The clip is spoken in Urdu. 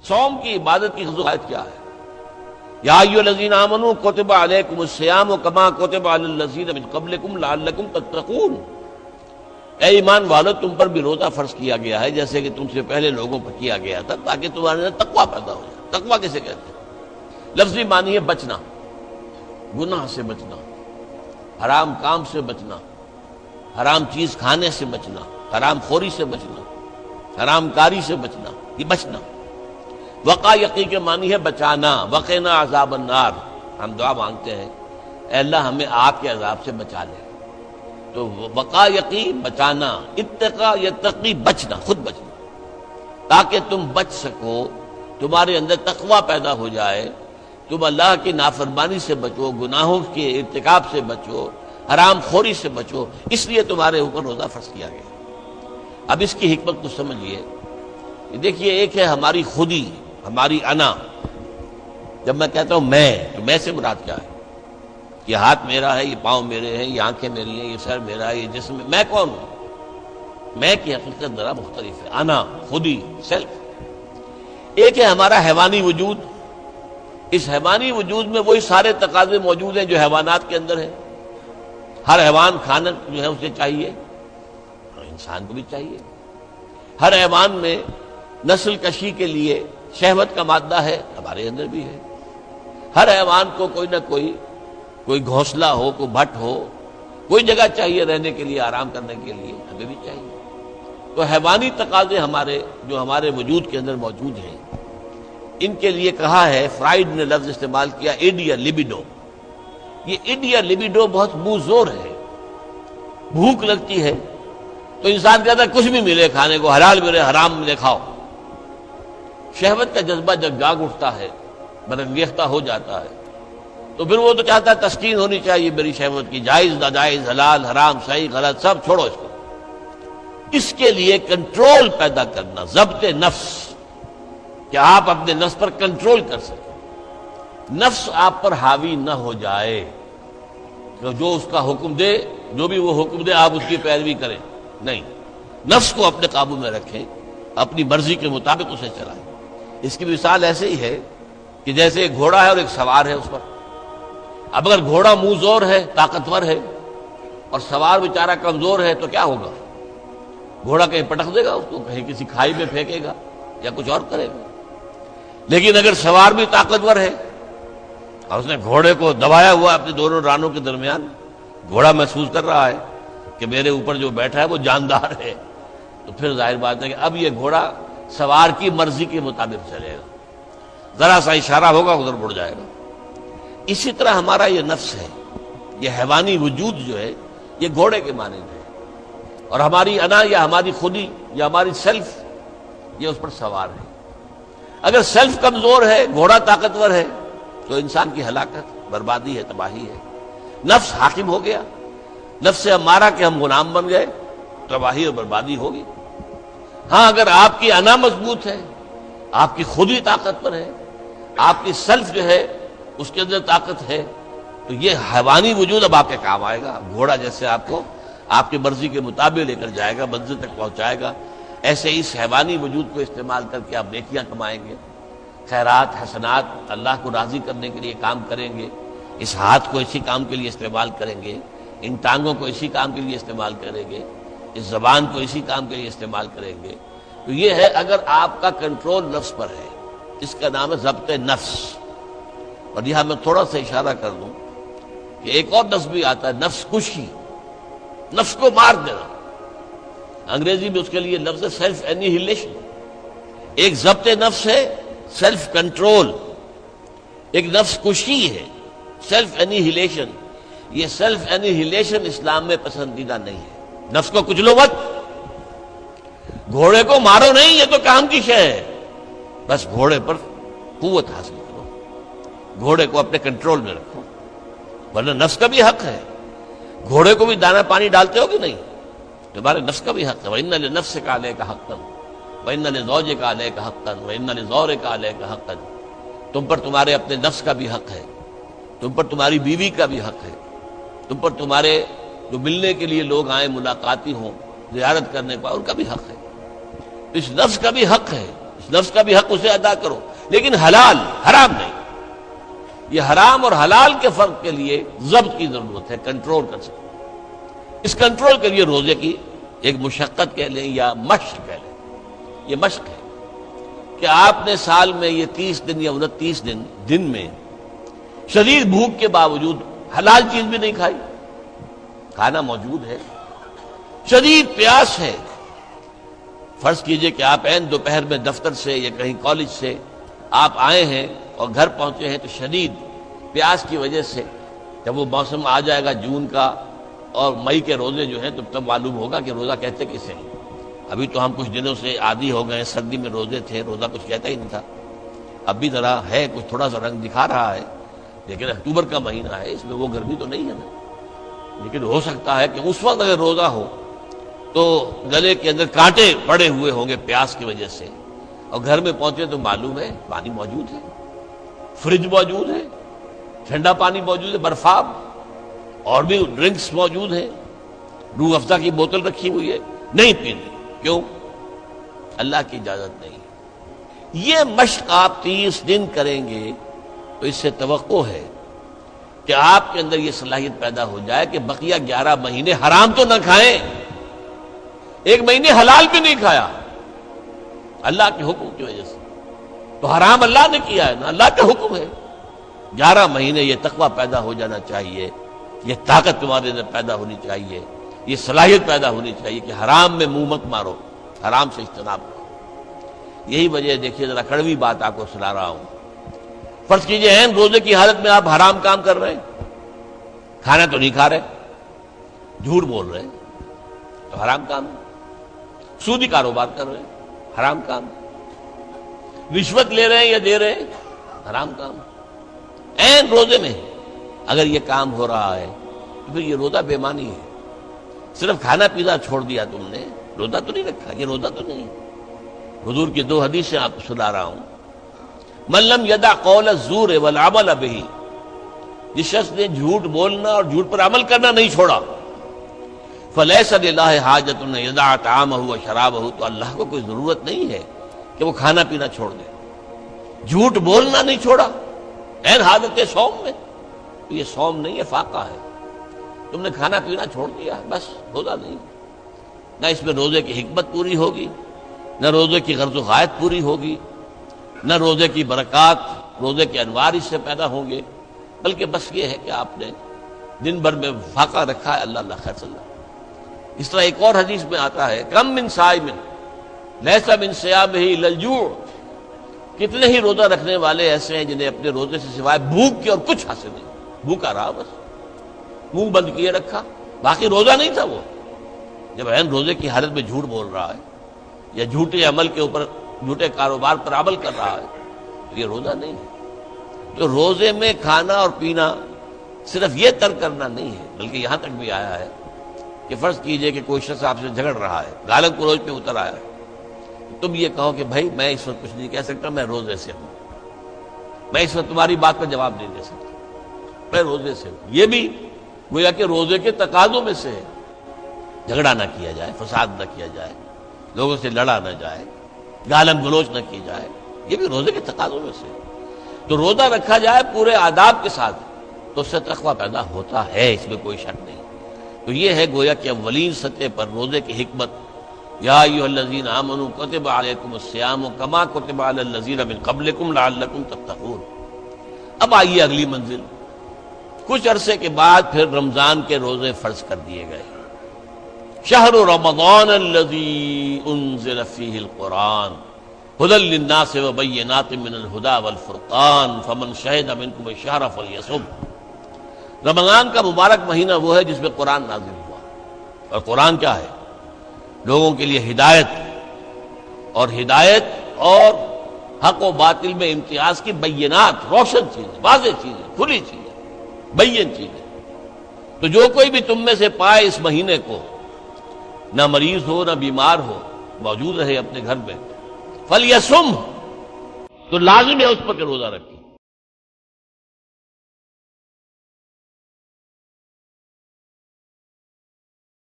صوم کی عبادت کی خصوصیت کیا ہے؟ یا ایھا الذین آمنوا کتب علیکم الصیام کما کتب علی الذین من قبلکم لعلکم تتقون، اے ایمان والو تم پر بھی روزہ فرض کیا گیا ہے جیسے کہ تم سے پہلے لوگوں پر کیا گیا تھا، تاکہ تمہارے اندر تقویٰ پیدا ہو جائے۔ تقویٰ کسے کہتے ہیں؟ لفظی معنی ہے بچنا، گناہ سے بچنا، حرام کام سے بچنا، حرام چیز کھانے سے بچنا، حرام خوری سے بچنا، حرام کاری سے بچنا، یہ بچنا۔ وقا یقی کے معنی ہے بچانا، وقنا عذاب النار، ہم دعا مانگتے ہیں اے اللہ ہمیں آگ کے عذاب سے بچا لے۔ تو وقا یقی بچانا، اتقا یتقی بچنا، خود بچنا، تاکہ تم بچ سکو، تمہارے اندر تقویٰ پیدا ہو جائے، تم اللہ کی نافرمانی سے بچو، گناہوں کے ارتکاب سے بچو، حرام خوری سے بچو، اس لیے تمہارے اوپر روزہ فرض کیا گیا۔ اب اس کی حکمت کو سمجھیے، دیکھیے ایک ہے ہماری خودی، ہماری انا۔ جب میں کہتا ہوں میں، تو میں سے مراد کیا ہے؟ یہ ہاتھ میرا ہے، یہ پاؤں میرے ہیں، یہ آنکھیں میری ہیں، یہ سر میرا ہے، یہ جسم، میں کون ہوں؟ میں کی حقیقت ذرا مختلف ہے، انا، خودی، سیلف۔ ایک ہے ہمارا حیوانی وجود، اس حیوانی وجود میں وہی سارے تقاضے موجود ہیں جو حیوانات کے اندر ہیں۔ ہر حیوان کھانا جو ہے اسے چاہیے، انسان کو بھی چاہیے۔ ہر حیوان میں نسل کشی کے لیے شہوت کا مادہ ہے، ہمارے اندر بھی ہے۔ ہر حیوان کو کوئی نہ کوئی گھونسلہ ہو، کوئی بھٹ ہو، کوئی جگہ چاہیے رہنے کے لیے، آرام کرنے کے لیے، ہمیں بھی چاہیے۔ تو حیوانی تقاضے ہمارے جو ہمارے وجود کے اندر موجود ہیں، ان کے لیے کہا ہے، فرائڈ نے لفظ استعمال کیا ایڈیا لبیڈو۔ یہ ایڈیا لبیڈو بہت منہ زور ہے۔ بھوک لگتی ہے تو انسان کہتا ہے کچھ بھی ملے کھانے کو، حلال ملے حرام ملے کھاؤ۔ شہوت کا جذبہ جب جاگ اٹھتا ہے، برانگیختہ ہو جاتا ہے، تو پھر وہ تو چاہتا ہے تسکین ہونی چاہیے میری شہوت کی، جائز ناجائز، حلال حرام، صحیح غلط، سب چھوڑو اس کو۔ اس کے لیے کنٹرول پیدا کرنا، ضبط نفس، کہ آپ اپنے نفس پر کنٹرول کر سکیں، نفس آپ پر حاوی نہ ہو جائے، جو اس کا حکم دے، جو بھی وہ حکم دے آپ اس کی پیروی کریں، نہیں، نفس کو اپنے قابو میں رکھیں، اپنی مرضی کے مطابق اسے چلائیں۔ اس کی مثال ایسے ہی ہے کہ جیسے ایک گھوڑا ہے اور ایک سوار ہے اس پر۔ اب اگر گھوڑا منہ زور ہے، طاقتور ہے، اور سوار بیچارہ کمزور ہے، تو کیا ہوگا؟ گھوڑا کہیں پٹک دے گا اس کو، کہیں کسی کھائی میں پھینکے گا یا کچھ اور کرے گا۔ لیکن اگر سوار بھی طاقتور ہے اور اس نے گھوڑے کو دبایا ہوا اپنے دونوں رانوں کے درمیان، گھوڑا محسوس کر رہا ہے کہ میرے اوپر جو بیٹھا ہے وہ جاندار ہے، تو پھر ظاہر بات ہے کہ اب یہ گھوڑا سوار کی مرضی کے مطابق چلے گا، ذرا سا اشارہ ہوگا ادھر مڑ جائے گا۔ اسی طرح ہمارا یہ نفس ہے، یہ حیوانی وجود جو ہے، یہ گھوڑے کے مانند ہے، اور ہماری انا یا ہماری خودی یا ہماری سیلف یہ اس پر سوار ہے۔ اگر سیلف کمزور ہے، گھوڑا طاقتور ہے، تو انسان کی ہلاکت، بربادی ہے، تباہی ہے۔ نفس حاکم ہو گیا، نفس سے ہمارا کہ ہم غلام بن گئے، تباہی اور بربادی ہوگی۔ ہاں اگر آپ کی انا مضبوط ہے، آپ کی خودی طاقت پر ہے، آپ کی سیلف جو ہے اس کے اندر طاقت ہے، تو یہ حیوانی وجود اب آپ کے کام آئے گا۔ گھوڑا جیسے آپ کو آپ کی مرضی کے مطابق لے کر جائے گا، منزل تک پہنچائے گا، ایسے اس حیوانی وجود کو استعمال کر کے آپ نیکیاں کمائیں گے، خیرات حسنات، اللہ کو راضی کرنے کے لیے کام کریں گے۔ اس ہاتھ کو اسی کام کے لیے استعمال کریں گے، ان ٹانگوں کو اسی کام کے لیے استعمال کریں گے، اس زبان کو اسی کام کے لیے استعمال کریں گے۔ تو یہ ہے اگر آپ کا کنٹرول نفس پر ہے، اس کا نام ہے ضبط نفس۔ اور یہاں میں تھوڑا سا اشارہ کر دوں کہ ایک اور لفظ بھی آتا ہے، نفس کشی، نفس کو مار دینا۔ انگریزی میں اس کے لیے لفظ ہے سیلف اینیہیلیشن۔ ایک ضبط نفس ہے، سیلف کنٹرول، ایک نفس کشی ہے، سیلف اینیہیلیشن۔ یہ سیلف اینیہیلیشن اسلام میں پسندیدہ نہیں ہے۔ نفس کو کچلو مت، گھوڑے کو مارو نہیں، یہ تو کام کی شے ہے، بس گھوڑے پر قوت حاصل کرو، گھوڑے کو اپنے کنٹرول میں رکھو، ورنہ نفس کا بھی حق ہے۔ گھوڑے کو بھی دانا پانی ڈالتے ہو کہ نہیں؟ تمہارے نفس کا بھی حق ہے۔ وَإِنَّ لِنَفْسِكَ عَلَيْكَ حَقًّا وَإِنَّ لِزَوْجِكَ عَلَيْكَ حَقًّا وَإِنَّ لِزَوْرِكَ عَلَيْكَ حَقًّا۔ تم پر تمہارے اپنے نفس کا بھی حق ہے، تم پر تمہاری بیوی کا بھی حق ہے، تم پر تمہارے جو ملنے کے لیے لوگ آئیں، ملاقاتی ہوں، زیارت کرنے کو، ان کا بھی حق ہے۔ اس نفس کا بھی حق ہے، اس اس نفس کا بھی حق اسے ادا کرو، لیکن حلال، حرام نہیں۔ یہ حرام اور حلال کے فرق کے لیے ضبط کی ضرورت ہے، کنٹرول کر سکتے۔ اس کنٹرول کے لیے روزے کی ایک مشقت کہہ لیں یا مشق کہہ لیں، یہ مشق ہے کہ آپ نے سال میں یہ 30 دن یا 29 دن میں شدید بھوک کے باوجود حلال چیز بھی نہیں کھائی، کھانا موجود ہے، شدید پیاس ہے۔ فرض کیجئے کہ آپ عین دوپہر میں دفتر سے یا کہیں کالج سے آپ آئے ہیں اور گھر پہنچے ہیں تو شدید پیاس کی وجہ سے، جب وہ موسم آ جائے گا جون کا اور مئی کے روزے جو ہیں تو تب معلوم ہوگا کہ روزہ کہتے کسے ہیں۔ ابھی تو ہم کچھ دنوں سے عادی ہو گئے، سردی میں روزے تھے، روزہ کچھ کہتا ہی نہیں تھا۔ اب بھی ذرا ہے، کچھ تھوڑا سا رنگ دکھا رہا ہے، لیکن اکتوبر کا مہینہ ہے، اس میں وہ گرمی تو نہیں ہے نا۔ لیکن ہو سکتا ہے کہ اس وقت اگر روزہ ہو تو گلے کے اندر کانٹے پڑے ہوئے ہوں گے پیاس کی وجہ سے، اور گھر میں پہنچے تو معلوم ہے پانی موجود ہے، فریج موجود ہے، ٹھنڈا پانی موجود ہے، برفاب اور بھی ڈرنکس موجود ہیں، روح افزا کی بوتل رکھی ہوئی ہے، نہیں پینے۔ کیوں؟ اللہ کی اجازت نہیں۔ یہ مشق آپ 30 دن کریں گے تو اس سے توقع ہے کہ آپ کے اندر یہ صلاحیت پیدا ہو جائے کہ بقیہ 11 مہینے حرام تو نہ کھائیں، ایک مہینے حلال بھی نہیں کھایا اللہ کے حکم کی وجہ سے، تو حرام اللہ نے کیا ہے نا، اللہ کا حکم ہے۔ 11 مہینے یہ تقویٰ پیدا ہو جانا چاہیے، یہ طاقت تمہارے اندر پیدا ہونی چاہیے، یہ صلاحیت پیدا ہونی چاہیے کہ حرام میں منہ مت مارو، حرام سے اجتناب کرو۔ یہی وجہ دیکھیے، ذرا کڑوی بات آپ کو سنا رہا ہوں۔ فرض کیجئے عین روزے کی حالت میں آپ حرام کام کر رہے ہیں، کھانا تو نہیں کھا رہے، جھوٹ بول رہے ہیں تو حرام کام ہے، سودی کاروبار کر رہے ہیں حرام کام ہے، رشوت لے رہے ہیں یا دے رہے ہیں حرام کام ہے۔ عین روزے میں اگر یہ کام ہو رہا ہے تو پھر یہ روزہ بے معنی ہے۔ صرف کھانا پینا چھوڑ دیا تم نے، روزہ تو نہیں رکھا، یہ روزہ تو نہیں۔ حضور کی 2 حدیثیں آپ کو سنا رہا ہوں۔ من لم یدع قول الزور والعمل به، جس شخص نے جھوٹ بولنا اور جھوٹ پر عمل کرنا نہیں چھوڑا، فلیس للہ حاجۃ ان یدع طعامہ وشرابہ، تو اللہ کو کوئی ضرورت نہیں ہے کہ وہ کھانا پینا چھوڑ دے۔ جھوٹ بولنا نہیں چھوڑا عین حالت صوم میں، تو یہ صوم نہیں ہے، فاقہ ہے۔ تم نے کھانا پینا چھوڑ دیا، بس روزہ نہیں۔ نہ اس میں روزے کی حکمت پوری ہوگی، نہ روزے کی غرض و غایت پوری ہوگی، نہ روزے کی برکات، روزے کے انوار اس سے پیدا ہوں گے، بلکہ بس یہ ہے کہ آپ نے دن بھر میں فاقہ رکھا ہے، اللہ اللہ خیر صلی اللہ۔ اس طرح ایک اور حدیث میں آتا ہے، کم من صائم لیس من صیامہ الا الجوع، کتنے ہی روزہ رکھنے والے ایسے ہیں جنہیں اپنے روزے سے سوائے بھوک کے اور کچھ حاصل نہیں، بھوکا رہا، بس منہ بند کیے رکھا، باقی روزہ نہیں تھا وہ۔ جب عین روزے کی حالت میں جھوٹ بول رہا ہے یا جھوٹے عمل کے اوپر، جھوٹے کاروبار پر عمل کر رہا ہے تو یہ روزہ نہیں ہے۔ تو روزے میں کھانا اور پینا صرف یہ ترک کرنا نہیں ہے، بلکہ یہاں تک بھی آیا ہے کہ فرض کیجئے کہ کوئی شخص آپ سے جھگڑ رہا ہے، گالم گلوچ پہ اتر آیا ہے، تم یہ کہو کہ بھائی میں اس وقت کچھ نہیں کہہ سکتا، میں روزے سے ہوں، میں اس وقت تمہاری بات کا جواب نہیں دے سکتا، میں روزے سے ہوں۔ یہ بھی گویا کہ روزے کے تقاضوں میں سے ہے، جھگڑا نہ کیا جائے، فساد نہ کیا جائے، لوگوں سے لڑا نہ جائے، گالم گلوچ نہ کی جائے، یہ بھی روزے کے تقاضوں میں سے ہے۔ تو روزہ رکھا جائے پورے آداب کے ساتھ تو اس سے تقویٰ پیدا ہوتا ہے، اس میں کوئی شک نہیں۔ تو یہ ہے گویا کہ اولین سطح پر روزے کی حکمت، یا ایھا الذین آمنوا کتب علیکم الصیام کما کتب علی الذین من قبلکم لعلکم تتقون۔ اب آئیے اگلی منزل، کچھ عرصے کے بعد پھر رمضان کے روزے فرض کر دیے گئے۔ شہر رمضان الذی انزل فیہ القرآن ھدی للناس وبینات من الھدی والفرقان فمن شہد منکم الشہر فلیصم۔ رمضان کا مبارک مہینہ وہ ہے جس میں قرآن نازل ہوا، اور قرآن کیا ہے؟ لوگوں کے لیے ہدایت، اور ہدایت اور حق و باطل میں امتیاز کی بینات، روشن چیزیں، واضح چیزیں، کھلی چیزیں، بین چیزیں۔ تو جو کوئی بھی تم میں سے پائے اس مہینے کو، نہ مریض ہو نہ بیمار ہو، موجود رہے اپنے گھر میں، فلیصم، تو لازم ہے اس پر کہ روزہ رکھے۔